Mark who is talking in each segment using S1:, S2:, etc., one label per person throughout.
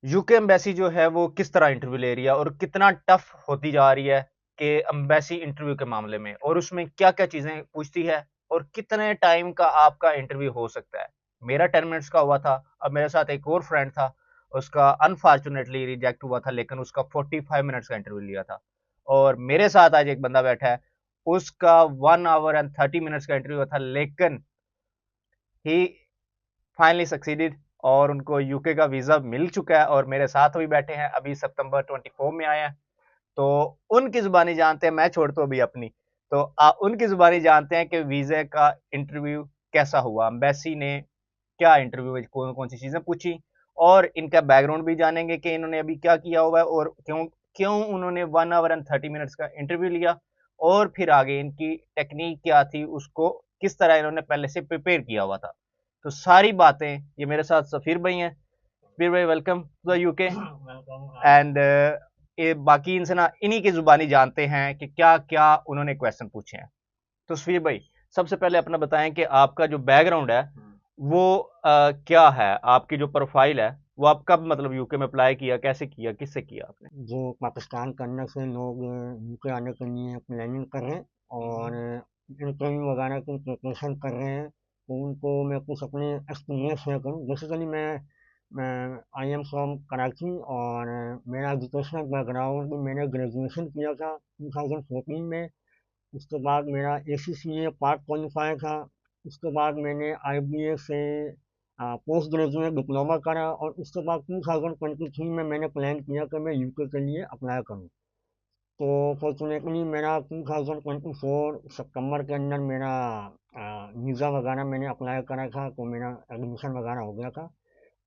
S1: UK embassy जो है वो किस तरह इंटरव्यू ले रही है और कितना टफ होती जा रही है कि एम्बेसी इंटरव्यू के मामले में, और उसमें क्या-क्या चीज़ें पूछती है और कितने टाइम का आपका इंटरव्यू हो सकता है। मेरा 10 मिनट्स का हुआ था, अब मेरे साथ एक और फ्रेंड था, उसका अनफॉर्च्यूनेटली रिजेक्ट हुआ था, लेकिन उसका 45 मिनट्स का इंटरव्यू लिया था। और मेरे साथ आज एक बंदा बैठा है, उसका 1 आवर एंड 30 मिनट्स का इंटरव्यू हुआ था, लेकिन ही फाइनली सक्सीडेड और उनको यूके का वीज़ा मिल चुका है और मेरे साथ भी बैठे हैं, अभी सितंबर 24 में आए हैं। तो उनकी ज़ुबानी जानते हैं, मैं छोड़ तो अभी अपनी। तो उनकी ज़ुबानी जानते हैं कि वीज़े का इंटरव्यू कैसा हुआ, एम्बेसी ने क्या इंटरव्यू में कौन-कौन सी चीज़ें पूछी, और इनका बैकग्राउंड भी जानेंगे कि इन्होंने अभी क्या किया हुआ है और क्यों क्यों उन्होंने 1 आवर एंड 30 मिनट्स का इंटरव्यू लिया, और फिर आगे इनकी टेक्नीक क्या थी, उसको किस तरह इन्होंने पहले से प्रिपेयर किया हुआ था। तो सारी बातें ये मेरे साथ सफ़ीर भाई हैं। सफ़ीर भाई, welcome to the UK. And ये बाकी इनसे ना इन्हीं की ज़ुबानी जानते हैं कि क्या-क्या उन्होंने क्वेश्चन पूछे हैं। तो सफ़ीर भाई, सबसे पहले अपना बताएँ कि आपका जो बैकग्राउंड है, वो क्या है? आपकी जो प्रोफ़ाइल है, वो आप कब मतलब यूके में अप्लाई किया, कैसे किया, किससे किया आपने?
S2: जो पाकिस्तान करने से लोग यूके आने के लिए प्लानिंग कर रहे हैं और इंटरव्यू वगैरह की प्रिपरेशन कर रहे हैं, तो उनको मैं कुछ अपने एक्सपीरियंस शेयर करूँ। बेसिकली मैं आई एम फ्रॉम कराची और मेरा एजुकेशनल बैकग्राउंड, मैंने ग्रेजुएशन किया था 2014 में। उसके बाद मेरा ACCA पार्ट क्वालिफाई था। उसके बाद मैंने IBA से पोस्ट ग्रेजुएट डिप्लोमा करा और उसके बाद 2023 में मैंने प्लान किया कि मैं यूके के लिए अप्लाई करूं। तो फॉर्चुनेटली मेरा 2024 सितंबर के अंदर मेरा वीज़ा वगैरह मैंने अप्लाई करा था, तो मेरा एडमिशन वगैरह हो गया था।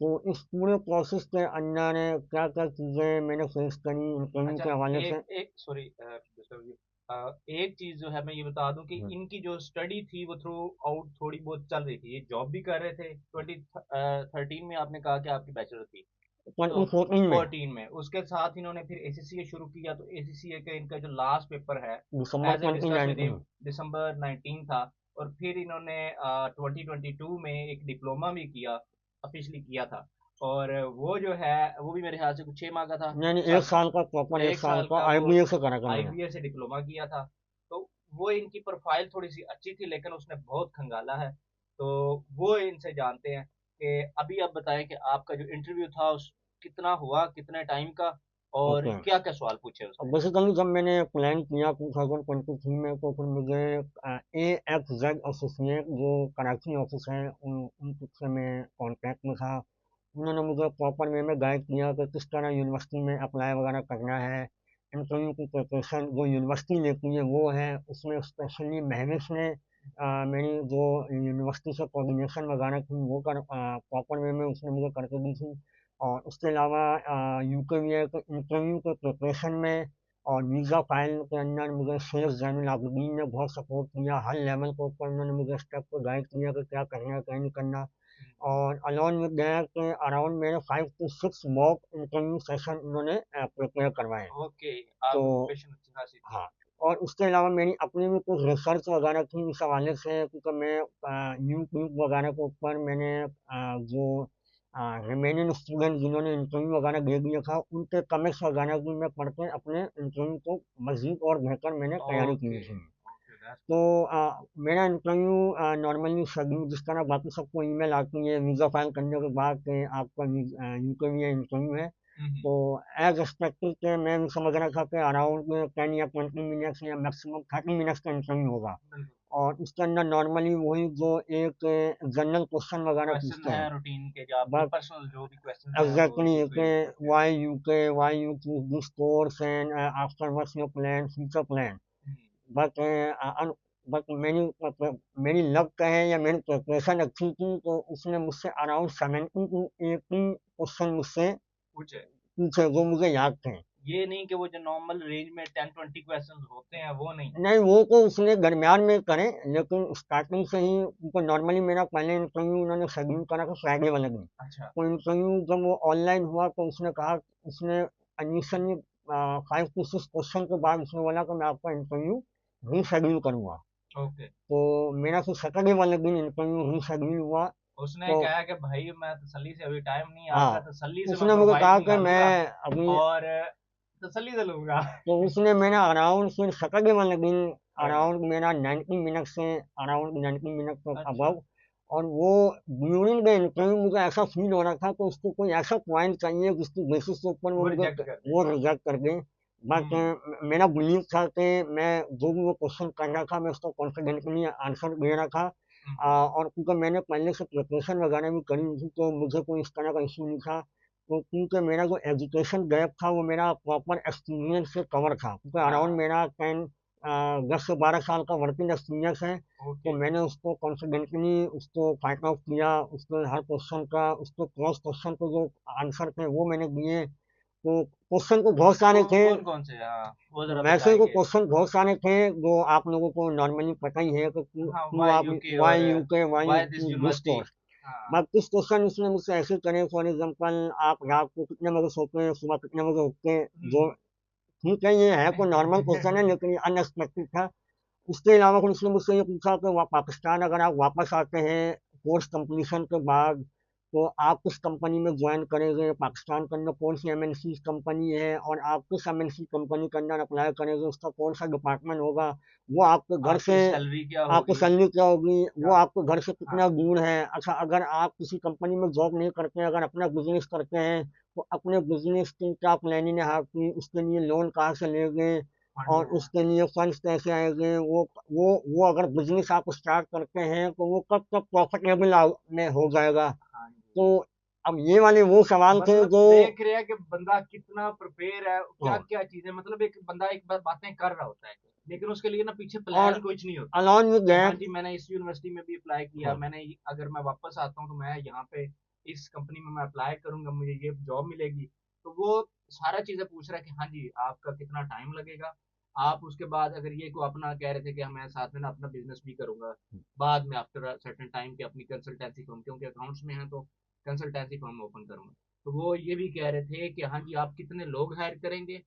S2: तो इस पूरे प्रोसेस के अंदर क्या क्या चीज़ें मैंने फेस करी इंटरव्यू
S1: अच्छा,
S2: के हवाले से।
S1: एक सॉरी डिस्टर्ब यू। एक चीज़ जो है मैं ये बता दूँ कि
S2: हम्म,
S1: इनकी जो स्टडी थी वो थ्रू आउट थोड़ी बहुत चल रही थी। ये जॉब भी कर रहे थे। 2013 में आपने कहा कि आपकी बैचलर थी। तो
S2: 2014 में
S1: 14 में उसके साथ इन्होंने फिर एसीसीए शुरू किया, तो एसीसीए का इनका जो लास्ट पेपर है,
S2: December
S1: as a discuss with
S2: 2019।
S1: Hmm, दिसंबर 19 था। और फिर इन्होंने 2022 में एक डिप्लोमा भी किया, ऑफिशियली किया था। और वो जो है वो भी मेरे ख्याल से कुछ 6 माह का था,
S2: नहीं नहीं, एक
S1: साल का।
S2: साल का, प्रॉपर एक
S1: एक
S2: साल
S1: साल
S2: का
S1: का वो
S2: IBA से करा था मैंने।
S1: आईबीए से डिप्लोमा किया था। तो वो इनकी प्रोफाइल थोड़ी सी अच्छी थी, लेकिन उसने बहुत खंगाला है। तो वो इनसे जानते हैं कि अभी आप बताएं कि आपका जो इंटरव्यू था उस कितना हुआ, कितने टाइम का, और
S2: ओके।
S1: क्या क्या सवाल पूछे
S2: अब
S1: उसने।
S2: बेसिकली जब मैंने प्लान किया 2023 में, तो फिर मुझे AXZ एसोसिएट जो कराची ऑफिस है उनसे मैं कांटेक्ट में था। उन्होंने मुझे प्रॉपर वे में गाइड किया कि किस तरह यूनिवर्सिटी में अप्लाई वगैरह करना है। इंटरव्यू की प्रिपरेशन जो यूनिवर्सिटी लेती है वो है, उसमें स्पेशली महविश ने मेरी जो यूनिवर्सिटी से कोऑर्डिनेशन वगैरह थी वो कर प्रॉपर वे में उसने मुझे करके दी थी। और उसके अलावा यूके के इंटरव्यू के प्रिपरेशन में और वीज़ा फाइल के अंदर मुझे शेख जैनुल आबिदीन ने बहुत सपोर्ट किया। हर लेवल के ऊपर उन्होंने मुझे स्टेप को गाइड किया कि क्या करना है क्या नहीं करना। और अलॉन्ग विद दैट अराउंड मेरे 5 to 6 मॉक इंटरव्यू सेशन उन्होंने प्रिपेयर करवाए।
S1: ओके,
S2: तो
S1: आपको प्रिपरेशन अच्छी खासी थी।
S2: हाँ, और उसके अलावा मेरी अपनी भी कुछ रिसर्च वगैरह थी इस हवाले से, क्योंकि मैं यूट्यूब वगैरह के ऊपर मैंने जो रिमेनिंग स्टूडेंट जिन्होंने इंटरव्यू वगैरह दे दिया था उनके कमेंट्स वगैरह भी मैं पढ़ के अपने इंटरव्यू को मजीद और बेहतर मैंने तैयारी की
S1: ओके
S2: थी।
S1: ओके, दैट्स
S2: तो
S1: गुड।
S2: मेरा इंटरव्यू नॉर्मली शेड्यूल जिस तरह बाकी सबको ईमेल आती है वीज़ा फाइल करने के बाद कि आपका यूके में इंटरव्यू है, तो एज एक्सपेक्टेड कि मैं भी समझ रहा था कि अराउंड 10 या 20 मिनट्स या मैक्सिमम 30 मिनट्स का इंटरव्यू होगा।
S1: बिल्कुल।
S2: और उसके अंदर नॉर्मली वही जो एक जनरल क्वेश्चन वगैरह
S1: क्वेश्चन
S2: पूछते
S1: है
S2: हैं।
S1: रूटीन के, जो आपके
S2: बट
S1: पर्सनल जो भी क्वेश्चन हैं वो
S2: एग्जैक्टली
S1: यूके
S2: कि
S1: पूछते हैं।
S2: Why UK, why you choose this course and after what's your plan, future plan. But मेरी लक कहे या मेरी प्रिपरेशन अच्छी थी, तो उसने मुझसे अराउंड 70 to 80 क्वेश्चन मुझसे
S1: पूछे।
S2: पूछे जो मुझे याद थे।
S1: ये नहीं कि वो जो नॉर्मल रेंज में 10-20 क्वेश्चंस होते हैं वो नहीं।
S2: नहीं, वो तो उसने दरमियान में करे, लेकिन स्टार्टिंग से ही उनको नॉर्मली मेरा पहले इंटरव्यू उन्होंने शेड्यूल करा था फ्राइडे वाले दिन।
S1: अच्छा।
S2: तो इंटरव्यू जब वो ऑनलाइन हुआ तो उसने कहा, उसने इनिशियली 5 to 6 क्वेश्चन के बाद उसने बोला कि मैं आपका इंटरव्यू रीशेड्यूल करूंगा।
S1: ओके।
S2: तो मेरा फिर सैटरडे वाले दिन इंटरव्यू रीशेड्यूल हुआ।
S1: उसने
S2: तो
S1: कहा कि भाई मैं तसल्ली से, अभी टाइम नहीं है
S2: हाँ,
S1: आपका, तसल्ली से मैं
S2: उसने मुझे
S1: प्रोफाइल
S2: कहा कि
S1: निकालूंगा
S2: मैं अपनी
S1: और तसल्ली से लूंगा।
S2: तो उसने मैंने अराउंड फिर तकरीबन लेकिन
S1: हाँ।
S2: अराउंड मेरा 90 मिनट से अराउंड 90 मिनट तक
S1: अच्छा।
S2: अबव। और वो ड्यूरिंग द इंटरव्यू मुझे ऐसा फील हो रहा था कि उसको कोई ऐसा पॉइंट चाहिए जिसकी बेसिस के ऊपर वो
S1: वो
S2: मुझे
S1: रिजेक्ट कर दे।
S2: वो रिजेक्ट कर दे। बट
S1: हम्म।
S2: मेरा बिलीव था कि मैं जो भी वो क्वेश्चन कर रहा था मैं उसको कॉन्फिडेंटली आंसर दे रहा था।
S1: हम्म।
S2: और क्योंकि मैंने पहले से प्रिपरेशन वगैरह भी करी थी तो मुझे कोई इस तरह का इशू नहीं था। तो क्योंकि मेरा जो एजुकेशन गैप था वो मेरा प्रॉपर एक्सपीरियंस से कवर था, क्योंकि अराउंड
S1: हाँ।
S2: मेरा 10 से 12 साल का वर्किंग एक्सपीरियंस है। तो
S1: ओके।
S2: मैंने उसको कॉन्फिडेंटली उसको फाइंड आउट किया, उसके हर क्वेश्चन का उसको क्रॉस क्वेश्चन के जो आंसर थे वो मैंने दिए। तो क्वेश्चन को बहुत सारे थे।
S1: कौन कौन से, हाँ वो जरा
S2: वैसे तो
S1: बताएंगे।
S2: क्वेश्चन बहुत सारे थे जो आप लोगों को नॉर्मली पता ही है कि
S1: हाँ,
S2: क्यों
S1: वाई
S2: आप
S1: यूके और
S2: why UK why you
S1: why this
S2: choose this
S1: university.
S2: Course.
S1: हाँ।
S2: बट कुछ क्वेश्चन उसने मुझसे ऐसे करे, फॉर एग्जांपल आप रात को कितने बजे सोते हैं, सुबह कितने बजे उठते हैं। जो
S1: हम्म।
S2: ठीक है, ये है कोई नॉर्मल क्वेश्चन है लेकिन ये अनएक्सपेक्टेड था। उसके अलावा फिर उसने मुझसे ये पूछा कि पाकिस्तान अगर आप वापस आते हैं कोर्स कंप्लीशन के बाद तो आप किस कंपनी में ज्वाइन करेंगे, पाकिस्तान के अंदर कौन सी एमएनसी कंपनी है और आप किस एमएनसी कंपनी के अंदर अप्लाई करेंगे, उसका कौन सा डिपार्टमेंट होगा, वो आपके घर से
S1: आपकी सैलरी क्या
S2: आपको
S1: होगी।
S2: सैलरी क्या होगी, वो
S1: हाँ।
S2: आपके घर से कितना
S1: हाँ।
S2: दूर है। अच्छा, अगर आप किसी कंपनी में जॉब नहीं करते हैं, अगर अपना बिजनेस करते हैं तो अपने बिजनेस की क्या प्लानिंग है आपकी, उसके लिए लोन कहाँ से लेंगे
S1: फंड
S2: और
S1: है।
S2: उसके लिए फंड्स कैसे आएंगे। वो अगर बिजनेस आप स्टार्ट करते हैं तो वो कब तक प्रॉफिटेबल में हो जाएगा।
S1: हाँ
S2: तो
S1: जी।
S2: अब ये वाले वो सवाल थे
S1: मतलब
S2: जो
S1: देख रहे हैं कि बंदा कितना प्रिपेयर है, क्या
S2: हाँ,
S1: क्या चीजें, मतलब एक बंदा एक बार बातें कर रहा होता है लेकिन उसके लिए ना पीछे
S2: और
S1: प्लान कुछ नहीं होता।
S2: अलॉन्ग विद
S1: कि हाँ
S2: दैट
S1: जी मैंने इस यूनिवर्सिटी में भी अप्लाई किया,
S2: हाँ,
S1: मैंने अगर मैं वापस आता हूँ तो मैं यहाँ पे इस कंपनी में मैं अप्लाई करूंगा, मुझे ये जॉब मिलेगी। तो वो सारा चीजें पूछ रहा है कि हाँ जी आपका कितना टाइम लगेगा। आप उसके बाद अगर ये को अपना कह रहे थे कि मैं साथ में ना अपना बिजनेस भी करूंगा बाद में आफ्टर सर्टेन टाइम के, अपनी कंसल्टेंसी फर्म, क्योंकि अकाउंट्स में है तो कंसल्टेंसी फर्म ओपन करूंगा। तो वो ये भी कह रहे थे कि हाँ जी आप कितने लोग हायर करेंगे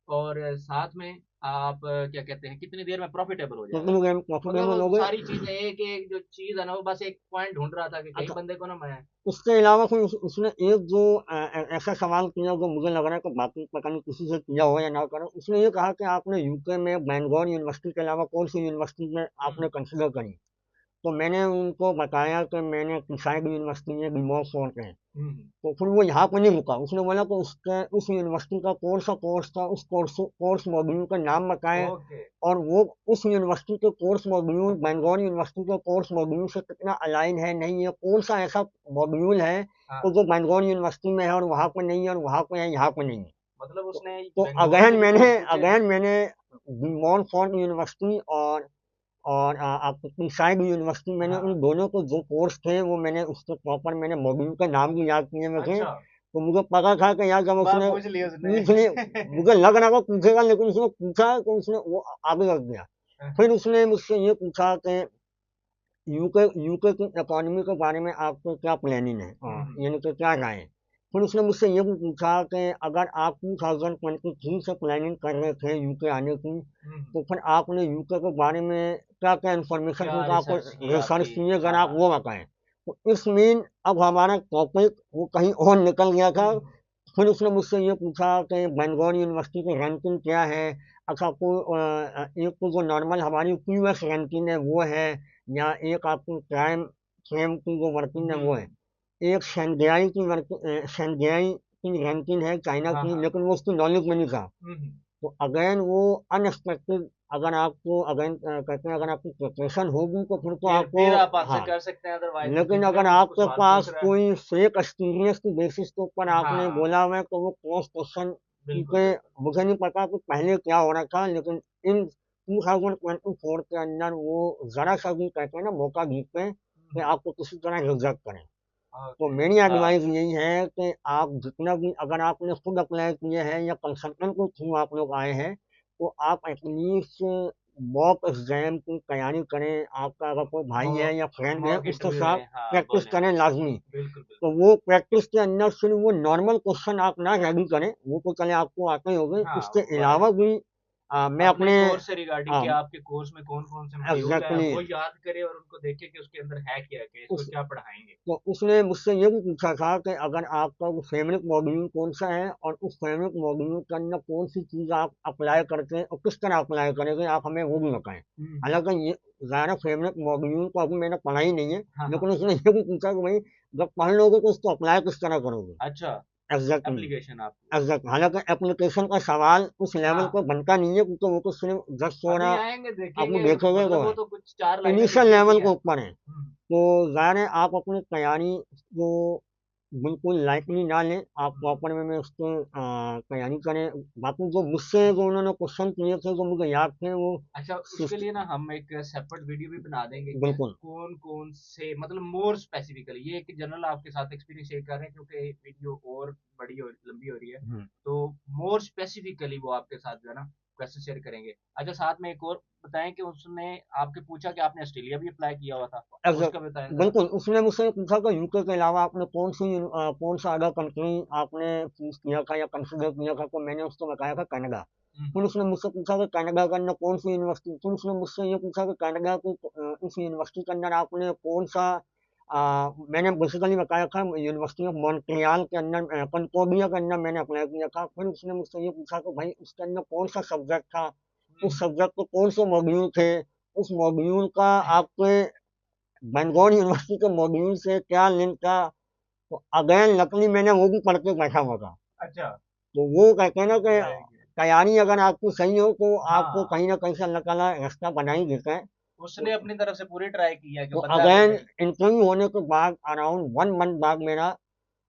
S1: और साथ में आप क्या कहते हैं कितनी देर में प्रॉफिटेबल हो जाएगा।
S2: टेक्निकल प्रॉफिटेबल
S1: मतलब
S2: हो गए।
S1: सारी चीजें एक एक जो चीज है ना, वो बस एक पॉइंट ढूंढ रहा था कि कई
S2: अच्छा,
S1: बंदे को ना मैं।
S2: उसके अलावा फिर उसने एक जो ऐसा सवाल किया जो मुझे लग रहा है कि बाकी पता नहीं किसी से किया हो या ना करो। उसने ये कहा कि आपने यूके में बैंगलोर यूनिवर्सिटी के अलावा कौन सी यूनिवर्सिटी में आपने
S1: हम्म।
S2: कंसिडर करी। तो मैंने उनको बताया कि मैंने किसाइड यूनिवर्सिटी में रिमोट सोच है।
S1: हम्म।
S2: तो फिर वो यहाँ पे नहीं रुका, उसने बोला कि उसके उस यूनिवर्सिटी का कौन सा कोर्स था, उस कोर्स मॉड्यूल का नाम बताएं।
S1: ओके।
S2: और वो उस यूनिवर्सिटी के कोर्स मॉड्यूल बेंगलोर यूनिवर्सिटी के कोर्स मॉड्यूल से कितना अलाइन है नहीं है, कौन सा ऐसा मॉड्यूल है तो
S1: हाँ।
S2: जो बेंगलोर यूनिवर्सिटी में है और वहाँ पे नहीं है और वहाँ पे है यहाँ पे नहीं है।
S1: मतलब
S2: तो,
S1: उसने
S2: तो
S1: बेंगलोर
S2: अगेन
S1: के भी
S2: मैंने
S1: कोर्स पूछे थे।
S2: अगेन मैंने मॉन्फोर्ट यूनिवर्सिटी और आपकी साइड यूनिवर्सिटी, मैंने
S1: हाँ।
S2: उन दोनों को जो कोर्स थे वो मैंने उसके प्रॉपर मैंने मॉड्यूल का नाम भी याद किए हुए थे।
S1: अच्छा।
S2: तो मुझे पता था कि यार जब
S1: बात
S2: उसने
S1: पूछ ली उसने।
S2: पूछ लिया, मुझे लग रहा था पूछेगा लेकिन उसने पूछा तो उसने वो आगे रख दिया। फिर उसने मुझसे ये पूछा कि यूके यूके की इकोनॉमी के बारे में आपको क्या प्लानिंग है,
S1: हम्म।
S2: यानी कि क्या राय है। फिर उसने मुझसे ये भी पूछा कि अगर आप 2023 से प्लानिंग कर रहे थे यूके आने की
S1: हम्म।
S2: तो फिर आपने यूके के बारे में क्या क्या इन्फॉर्मेशन
S1: क्या
S2: उनका आपको
S1: रिसर्च की
S2: रिसर्च
S1: आपकी।
S2: की है, अगर
S1: हाँ
S2: आप
S1: हाँ।
S2: वो बताएं। तो इस मीन अब हमारा टॉपिक वो कहीं और निकल गया था।
S1: हम्म।
S2: फिर उसने मुझसे ये पूछा कि बेंगलोर यूनिवर्सिटी की रैंकिंग क्या है। अच्छा, आपको एक तो जो नॉर्मल हमारी क्यूएस रैंकिंग है वो है, या एक आपकी क्राइम फ्रेम की जो वर्किंग है वो है।
S1: हम्म।
S2: एक शंघाई की शंघाई की रैंकिंग है चाइना
S1: हाँ
S2: की,
S1: हाँ।
S2: लेकिन वो उसकी नॉलेज में नहीं था।
S1: हम्म।
S2: तो अगेन वो अनएक्सपेक्टेड, अगर आपको अगेन कहते हैं अगर आपकी प्रिपरेशन होगी तो फिर तो आपको
S1: फिर आप आंसर
S2: हाँ।
S1: कर सकते हैं, अदरवाइज तो
S2: लेकिन
S1: बिगनर
S2: अगर
S1: मुझको
S2: आपके
S1: सवाल पूछ
S2: पास
S1: रहा है।
S2: कोई फेक एक्सपीरियंस की बेसिस के ऊपर आपने
S1: हाँ।
S2: बोला हुआ है तो वो क्रॉस क्वेश्चन,
S1: बिल्कुल
S2: क्योंकि
S1: बिल्कुल।
S2: मुझे नहीं पता कि पहले क्या हो रहा था लेकिन इन 2024 के अंदर वो जरा सा भी कहते हैं ना मौका जीतते हैं कि
S1: हम्म।
S2: आपको किसी तरह रिजेक्ट करें। तो
S1: ओके।
S2: मेरी
S1: हाँ।
S2: एडवाइस यही है कि आप जितना भी अगर आपने खुद अप्लाई किए हैं या कंसल्टेंट के थ्रू आप लोग आए हैं तो आप एटलीस्ट मॉक एग्जाम की तैयारी करें। आपका अगर कोई भाई है या फ्रेंड है
S1: मॉक
S2: उसके
S1: इंटरव्यू
S2: साथ
S1: दें, हाँ
S2: प्रैक्टिस
S1: बोले।
S2: करें लाजमी।
S1: बिल्कुल
S2: तो
S1: बिल्कुल।
S2: वो प्रैक्टिस के अंदर सिर्फ वो नॉर्मल क्वेश्चन आप ना रेडी करें, वो तो चले आपको आते ही होंगे,
S1: हाँ
S2: उसके
S1: वो है।
S2: अलावा भी मैं
S1: अपने
S2: अपने
S1: कोर्स से रिगार्डिंग कि आपके कोर्स में कौन-कौन से मॉड्यूल हैं,
S2: एग्जैक्टली
S1: वो याद करें और उनको देखें कि उसके अंदर है क्या, कि इसको
S2: उस
S1: क्या पढ़ाएँगे।
S2: तो उसने मुझसे ये भी पूछा था कि अगर आपका वो फेवरेट मॉड्यूल कौन सा है और उस फेवरेट मॉड्यूल के अंदर कौन सी चीज़ आप अप्लाई करते हैं और किस तरह अप्लाई करेंगे, आप हमें वो भी बताएं।
S1: हुँ, हुँ।
S2: हालांकि ये ज़्यादा फेवरेट मॉड्यूल को अभी मैंने पढ़ा ही नहीं है,
S1: हाँ, हाँ।
S2: लेकिन उसने ये भी पूछा कि भाई जब पढ़ लोगे तो उसको अप्लाई किस तरह करोगे।
S1: अच्छा,
S2: एग्जैक्टली
S1: एप्लीकेशन आपकी।
S2: एग्जैक्ट हालांकि एप्लीकेशन का सवाल उस लेवल
S1: हाँ,
S2: पर बनता नहीं है, क्योंकि वो तो सिर्फ जस्ट
S1: अभी
S2: थोड़ा
S1: आएँगे
S2: आपको
S1: देखेंगे,
S2: देखोगे
S1: मतलब
S2: तो
S1: वो
S2: है,
S1: तो कुछ 4 लाइनें
S2: इनिशियल
S1: लिखी होती
S2: लेवल के
S1: हैं।
S2: ऊपर है।
S1: हुँ,
S2: तो ज़ाहिर है आप अपनी तैयारी को बिल्कुल लाइटली ना लें, आप
S1: हुँ।
S2: प्रॉपर वे में उसकी तैयारी करें। बाकी जो मुझसे जो उन्होंने क्वेश्चन किए थे, जो मुझे याद थे, वो
S1: अच्छा, उसके
S2: सिस्ट
S1: लिए ना हम एक सेपरेट वीडियो भी बना देंगे कि
S2: बिल्कुल।
S1: कौन-कौन से, मतलब मोर स्पेसिफिकली, ये एक जनरल आपके साथ एक्सपीरियंस शेयर कर रहे हैं क्योंकि वीडियो और बड़ी और लंबी हो रही है।
S2: हुँ,
S1: तो मोर स्पेसिफिकली वो आपके साथ जो है ना क्वेश्चन शेयर करेंगे। अच्छा, साथ में एक और बताएँ कि उसने आपके पूछा कि आपने ऑस्ट्रेलिया भी अप्लाई किया हुआ था,
S2: एग्ज़ैक्ट
S1: उसका बताएँ ज़रा?
S2: बिल्कुल, उसने मुझसे पूछा कि यूके के अलावा आपने कौन-सा अदर कंट्री आपने चूज़ किया था या कंसिडर किया था, तो मैंने उसको बताया था कनाडा।
S1: हुँ,
S2: फिर
S1: हुँ।
S2: उसने मुझसे पूछा कि कनाडा के अंदर कौन-सी यूनिवर्सिटी, फिर उसने मुझसे ये पूछा कि कनाडा की इस यूनिवर्सिटी के अंदर आपने कौन-सा मैंने बेसिकली बताया था यूनिवर्सिटी ऑफ मॉन्ट्रियल के अंदर कॉन्कोर्डिया के अंदर मैंने अप्लाई किया था। फिर उसने मुझसे ये पूछा कि भाई उसके अंदर कौन-सा सब्जेक्ट था,
S1: हुँ,
S2: उस
S1: हुँ।
S2: सब्जेक्ट के कौन से मॉड्यूल थे, उस मॉड्यूल का आपके बंगौर यूनिवर्सिटी के मॉड्यूल से क्या लिंक था। तो अगेन लकीली मैंने वो भी पढ़ के बैठा हुआ था।
S1: अच्छा,
S2: तो वो कहते हैं ना कि
S1: वेरी गुड।
S2: तैयारी अगर आपकी सही हो तो आपको
S1: हाँ,
S2: कहीं न कहीं से अल्लाह ताला रास्ता बना ही देता है।
S1: उसने
S2: तो
S1: अपनी तरफ से पूरी ट्राई की है कि
S2: तो
S1: बंदा अगर
S2: अगेन
S1: सही।
S2: इंटरव्यू होने के बाद अराउंड 1 मंथ बाद मेरा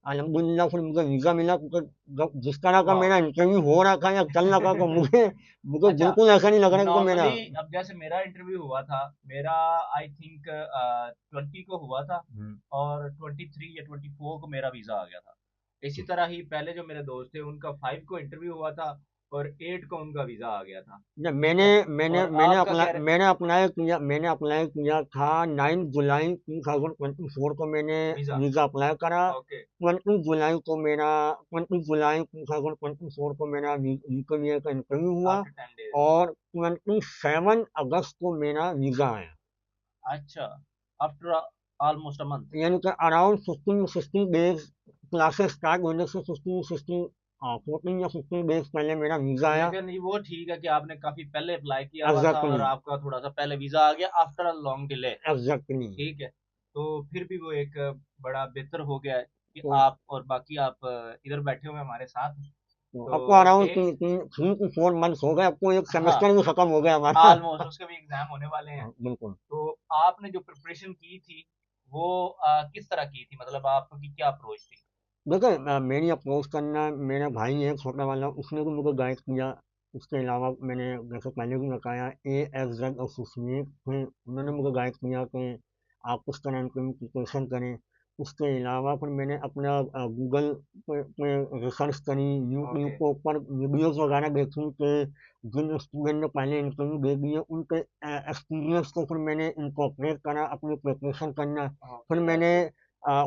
S2: अल्हम्दुलिल्लाह फिर मुझे वीज़ा मिला, क्योंकि जब जिस तरह का
S1: वाह!
S2: मेरा इंटरव्यू हो रहा था या चल रहा था, तो मुझे मुझे
S1: अच्छा,
S2: बिल्कुल ऐसा नहीं लग रहा कि मेरा
S1: नॉर्मली अब जैसे मेरा इंटरव्यू हुआ था, मेरा आई थिंक 20 को हुआ था
S2: हुँ,
S1: और 23 या 24 को मेरा वीज़ा आ गया था। इसी तरह ही पहले जो मेरे दोस्त थे उनका 5 को इंटरव्यू हुआ था और 8 को उनका वीज़ा आ गया था,
S2: या
S1: ठीक है? और आपका क्या
S2: मैंने अप्लाई किया था 9 जुलाई 2024 को मैंने
S1: वीज़ा?
S2: वीज़ा अप्लाई करा।
S1: ओके,
S2: 20 जुलाई को मेरा 20 जुलाई 2024 को मेरा यूके वीज़ा का इंटरव्यू हुआ
S1: आफ्टर 10 डेज़।
S2: और 27 अगस्त को मेरा वीज़ा आया।
S1: अच्छा, आफ्टर ऑलमोस्ट अ मंथ।
S2: यानी कि अराउंड 15-16 डेज़ क्लासेस स्टार्ट होने से 14 या 15 डेज़ पहले मेरा वीज़ा आया।
S1: लेकिन ये वो ठीक है कि आपने काफ़ी पहले अप्लाई किया हुआ था और
S2: एग्ज़ैक्टली,
S1: आपका थोड़ा-सा पहले वीज़ा आ गया after a long delay.
S2: Exactly.
S1: ठीक है। तो फिर भी वो एक बड़ा बेहतर हो गया है कि
S2: तो
S1: आप और बाकी आप इधर बैठे हुए हैं हमारे साथ।
S2: तो
S1: तो
S2: अब तो अराउंड
S1: ए
S2: 3 to 4 मंथ्स हो गए, अब तो एक
S1: हाँ,
S2: सेमेस्टर भी खत्म हो गया हमारा।
S1: ऑलमोस्ट उसके भी एग्ज़ाम होने वाले हैं।
S2: हाँ, बिल्कुल।
S1: तो आपने जो प्रिपरेशन की थी, वो किस तरह की थी? मतलब आपकी क्या अप्रोच थी?
S2: देखिए मेरी अप्रोच करना, मेरा भाई है छोटा वाला, उसने भी मुझे गाइड किया। उसके अलावा मैंने जैसे पहले भी बताया AFZ एसोसिएट थे, उन्होंने मुझे गाइड किया कि आप किस तरह इनकी प्रिपरेशन करें। उसके अलावा फिर मैंने अपना गूगल पे रिसर्च करी, यूट्यूब
S1: ओके,
S2: के ऊपर वीडियोज़ वगैरह देखी कि जिन स्टूडेंट ने पहले इंटरव्यू दे दिए उनके एक्सपीरियंस को फिर मैंने इनकॉर्पोरेट करा अपनी प्रिपरेशन करना। फिर
S1: ओके
S2: मैंने
S1: that's good.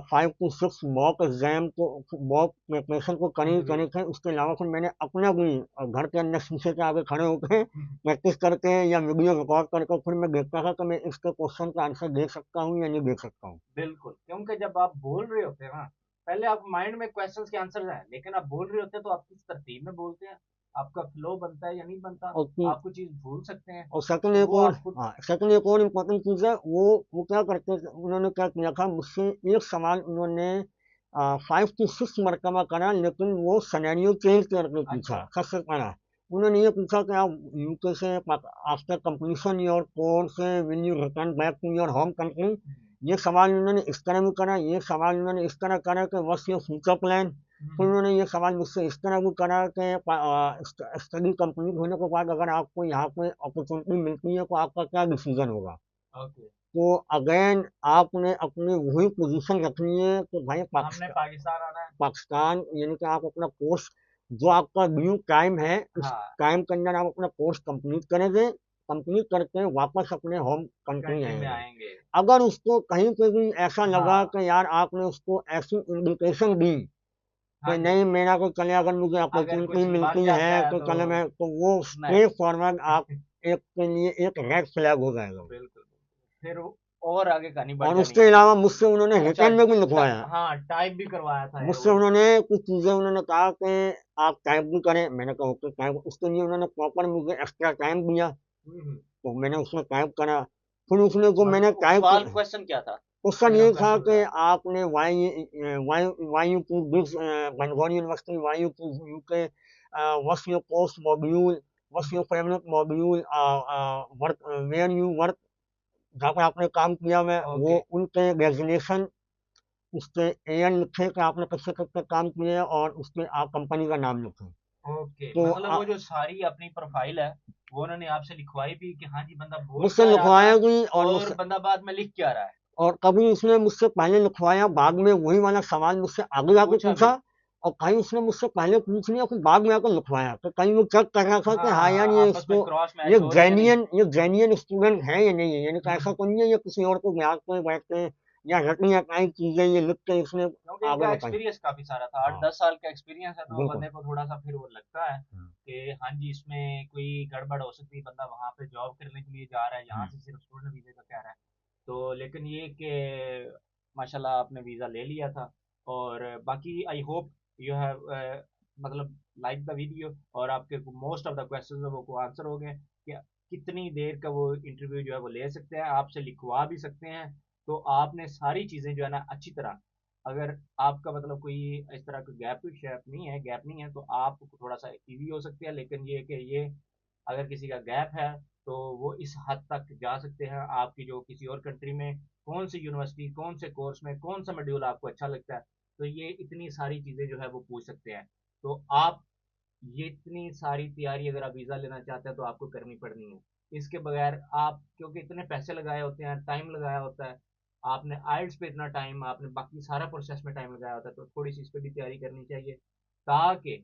S2: 5 to 6 mock exam को मॉक प्रिपरेशन को
S1: हुँ,
S2: करे
S1: हुँ।
S2: करे थे। उसके अलावा फिर मैंने अपना भी घर के अंदर शीशे के आगे खड़े होकर
S1: हुँ, हुँ।
S2: प्रैक्टिस करके या वीडियो रिकॉर्ड करके फिर मैं देखता था कि मैं इसके क्वेश्चन का आंसर दे सकता हूँ या नहीं दे सकता हूँ।
S1: बिल्कुल, क्योंकि जब आप बोल रहे होते हैं ना, पहले आप माइंड में क्वेश्चंस के आंसर्स हैं, लेकिन आप बोल रहे होते हैं तो आप किस तरतीब में बोलते हैं, आपका फ्लो बनता है या नहीं बनता,
S2: और कि
S1: आप कोई चीज़ भूल सकते हैं,
S2: और सेकंड
S1: तो
S2: एक
S1: वो
S2: और
S1: आप खुद।
S2: हाँ, सेकंड एक और इम्पोर्टेंट चीज़ है, वो क्या करते थे, उन्होंने क्या किया था मुझसे एक सवाल उन्होंने 5 to 6 मरतबा करा, लेकिन वो सिनेरियो चेंज करके पूछा
S1: अच्छा।
S2: सबसे पहला। उन्होंने ये पूछा कि आप यूके से after completion your course will you return back to your home country.
S1: हुँ,
S2: ये सवाल उन्होंने इस तरह भी करा, ये सवाल उन्होंने इस तरह करा कि व्हाट्स योर फ्यूचर प्लान।
S1: हुँ,
S2: फिर
S1: हुँ।
S2: उन्होंने ये सवाल मुझसे इस तरह भी करा कि स्टडी कंप्लीट होने के बाद अगर आपको यहाँ पे अपॉर्चुनिटी मिलती है तो आपका क्या डिसीजन होगा।
S1: ओके,
S2: तो अगेन आपने अपनी वही पोजीशन रखनी है कि भाई
S1: हमने पाकिस्तान आना है।
S2: पाकिस्तान यानी कि आप अपना कोर्स जो आपका ड्यू टाइम है उस
S1: हाँ,
S2: टाइम के अंदर आप अपना कोर्स कंप्लीट करेंगे, कंप्लीट करके वापस अपने होम कंट्री
S1: कंट्री में
S2: आएंगे।
S1: आएँगे।
S2: अगर उसको कहीं पे भी ऐसा लगा
S1: हाँ,
S2: कि यार आपने उसको ऐसी इंडिकेशन दी
S1: हाँ
S2: कि
S1: जी,
S2: नहीं मेरा कोई कल अगर मुझे
S1: अगर
S2: अपॉर्चुनिटी
S1: कुछ बन
S2: मिलती
S1: जाता
S2: है
S1: है
S2: कोई
S1: तो
S2: कल मैं तो वो
S1: नहीं।
S2: स्ट्रेट फॉरवर्ड आप एक के लिए एक रेड फ्लैग हो जाएगा वो।
S1: बिल्कुल, फिर और आगे कहानी बढ़
S2: और
S1: जानी
S2: उसके
S1: है।
S2: अलावा मुझसे उन्होंने
S1: अच्छा
S2: रिटर्न में भी लिखवाया।
S1: हाँ, टाइप भी करवाया था है
S2: मुझसे
S1: वो।
S2: उन्होंने कुछ चीज़ें उन्होंने कहा कि आप टाइप भी करें, मैंने कहा ओके टाइप, उसके लिए उन्होंने प्रॉपर मुझे एक्स्ट्रा टाइम दिया,
S1: हुँ, हुँ।
S2: तो मैंने उसमें टाइप करा। फिर उसमें जो मैंने
S1: मतलब
S2: टाइप,
S1: सवाल क्वेश्चन क्या था?
S2: क्वेश्चन
S1: अगर
S2: ये
S1: आप
S2: था
S1: क्वेश्चन
S2: कि
S1: बताएँ।
S2: आपने why you choose this Bengali university, why you choose UK, what's your course module, what's your favourite module, work where you work, जहाँ पे आपने काम किया हुआ है वो
S1: ओके,
S2: उनके डेजिग्नेशन, उसपे एएन लिखे कि आपने किससे कब तक काम किया है और उसमें आप कंपनी का नाम लिखें।
S1: ओके।
S2: तो
S1: मतलब वो जो सारी अपनी प्रोफ़ाइल है, वो उन्होंने आपसे लिखवाई भी कि हाँ जी, बंदा बोल
S2: मुझसे
S1: क्या रहा था
S2: लिखवाएगी और
S1: और
S2: मुझसे,
S1: बंदा बाद में लिख क्या रहा है।
S2: और कभी उसने मुझसे पहले लिखवाया, बाद में वही वाला सवाल मुझसे आगे आके
S1: पूछा
S2: पूछा,
S1: भी।
S2: और कहीं उसने मुझसे पहले पूछ लिया फिर बाद में आकर लिखवाया, तो कहीं वो चेक कर रहा था कि
S1: हाँ,
S2: हाँ यार
S1: हाँ,
S2: ये
S1: आपस में
S2: इसको,
S1: क्रॉस मैच हो रही है या नहीं।
S2: ये जेन्युइन स्टूडेंट है या नहीं है, यानी कि
S1: हुँ,
S2: ऐसा
S1: हुँ।
S2: तो नहीं है ये किसी और को ब्याज पे बैठ के या रटनी अटाई चीजें ये लिख के इसने
S1: क्योंकि
S2: आगे
S1: इनका
S2: बताई।
S1: एक्सपीरियंस काफ़ी सारा था,
S2: हाँ
S1: 8-10 साल का एक्सपीरियंस है, तो
S2: बिल्कुल।
S1: बंदे को थोड़ा-सा फिर वो लगता है
S2: हम्म,
S1: कि हाँ जी, इसमें कोई गड़बड़ हो सकती है, बंदा वहाँ पे जॉब करने के लिए जा रहा है, यहाँ
S2: हम्म,
S1: से सिर्फ स्टूडेंट वीज़े का कह रहा है। तो लेकिन ये कि माशाल्लाह आपने वीज़ा ले लिया था और बाकी आई होप यू हैव मतलब लाइक द वीडियो और आपके मोस्ट ऑफ द क्वेश्चंस है वो को आंसर हो गए कि कितनी देर का वो इंटरव्यू जो है वो ले सकते हैं, आपसे लिखवा भी सकते हैं। तो आपने सारी चीज़ें जो है ना अच्छी तरह, अगर आपका मतलब कोई इस तरह का गैप नहीं है तो आप थोड़ा सा इजी हो सकते हैं, लेकिन ये कि ये अगर किसी का गैप है तो वो इस हद तक जा सकते हैं आपकी जो किसी और कंट्री में कौन सी यूनिवर्सिटी कौन से कोर्स में कौन सा मॉड्यूल आपको अच्छा लगता है, तो ये इतनी सारी चीज़ें जो है वो पूछ सकते हैं। तो आप ये इतनी सारी तैयारी अगर आप वीज़ा लेना चाहते हैं तो आपको करनी पड़नी है। इसके बगैर आप क्योंकि इतने पैसे लगाए होते हैं, टाइम लगाया होता है, आपने आइल्स पे इतना टाइम, आपने बाकी सारा प्रोसेस में टाइम लगाया होता है, तो थोड़ी सी इस पे भी तैयारी करनी चाहिए ताकि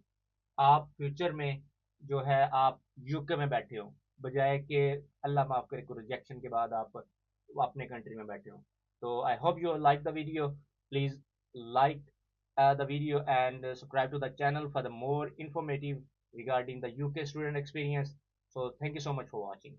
S1: आप फ्यूचर में जो है आप यूके में बैठे हो, बजाय कि अल्लाह माफ करे को रिजेक्शन के बाद आप अपने कंट्री में बैठे हो। तो I hope you like the video, please like the video and subscribe to the channel for the more informative regarding the UK student experience. So thank you so much for watching.